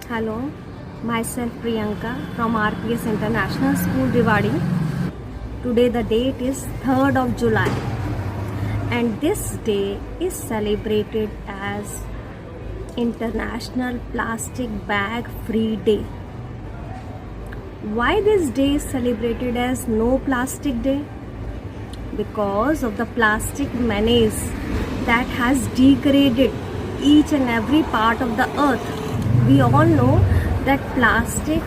Hello, myself Priyanka from RPS International School, Rewari. Today the date is 3rd of July and this day is celebrated as International Plastic Bag Free Day. Why this day is celebrated as No Plastic Day? Because of the plastic menace that has degraded each and every part of the earth. We all know that plastic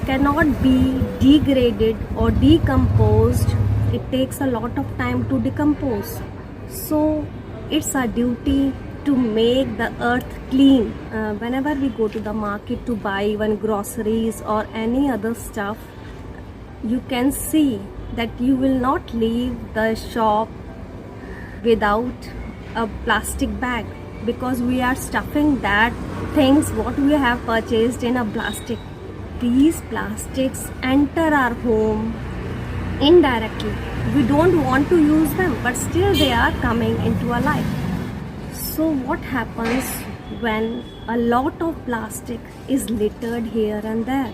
cannot be degraded or decomposed. It takes a lot of time to decompose. So it's our duty to make the earth clean. Whenever we go to the market to buy even groceries or any other stuff, you can see that you will not leave the shop without a plastic bag, because we are stuffing that things what we have purchased in a plastic. These plastics enter our home indirectly. We don't want to use them, but still they are coming into our life. So what happens when a lot of plastic is littered here and there?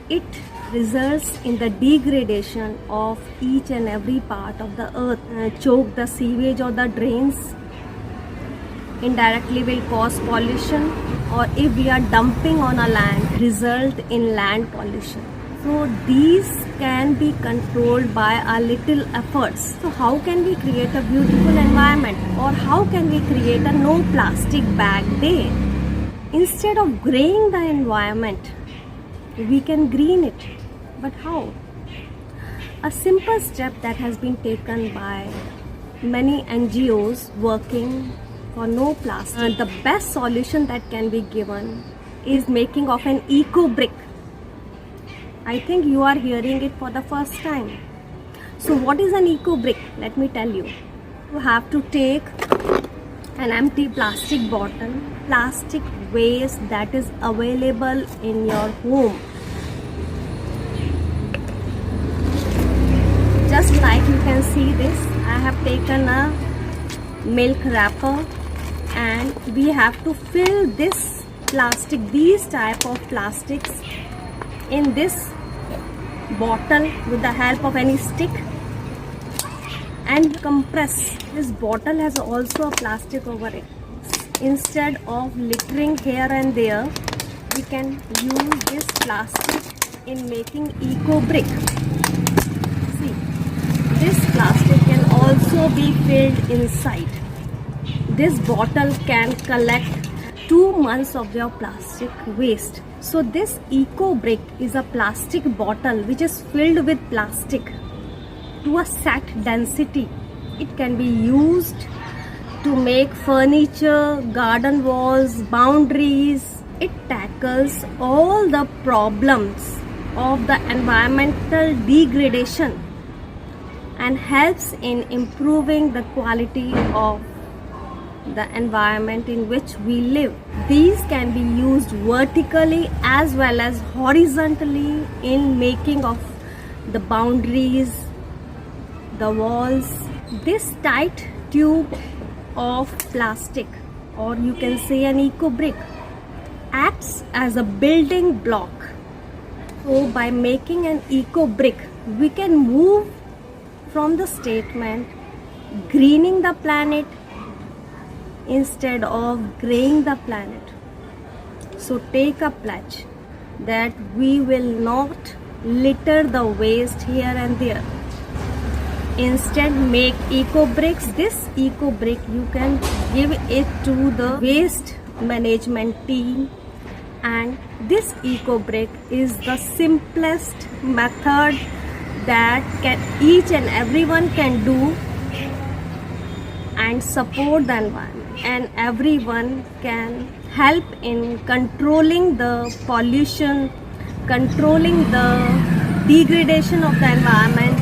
It results in the degradation of each and every part of the earth. Choke the sewage or the drains, indirectly will cause pollution, or if we are dumping on a land, result in land pollution. So these can be controlled by our little efforts. So how can we create a beautiful environment, or how can we create a no plastic bag day? Instead of graying the environment, we can green it. But how? A simple step that has been taken by many NGOs working for no plastic. The best solution that can be given is making of an eco brick. I think you are hearing it for the first time. So what is an eco brick? Let me tell you. You have to take an empty plastic bottle, plastic waste that is available in your home. Just like you can see this, I have taken a milk wrapper and we have to fill this plastic, these type of plastics in this bottle with the help of any stick and compress. This bottle has also a plastic over it. Instead of littering here and there, we can use this plastic in making eco brick. See, this plastic can also be filled inside. This bottle can collect 2 months of your plastic waste. So this eco brick is a plastic bottle which is filled with plastic to a set density. It can be used to make furniture, garden walls, boundaries. It tackles all the problems of the environmental degradation and helps in improving the quality of the environment in which we live. These can be used vertically as well as horizontally in making of the boundaries, the walls. This tight tube of plastic, or you can say an eco brick, acts as a building block. So by making an eco brick, we can move from the statement greening the planet instead of graying the planet. So take a pledge that we will not litter the waste here and there. Instead, make eco bricks. This eco brick you can give it to the waste management team, and this eco brick is the simplest method that each and everyone can do and support the environment, and everyone can help in controlling the pollution, controlling the degradation of the environment.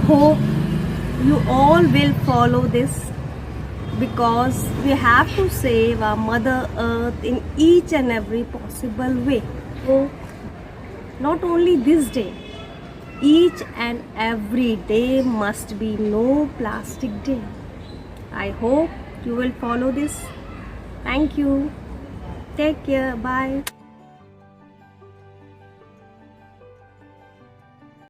Hope you all will follow this, because we have to save our Mother Earth in each and every possible way. So not only this day, each and every day must be no plastic day. I hope you will follow this. Thank you. Take care. Bye.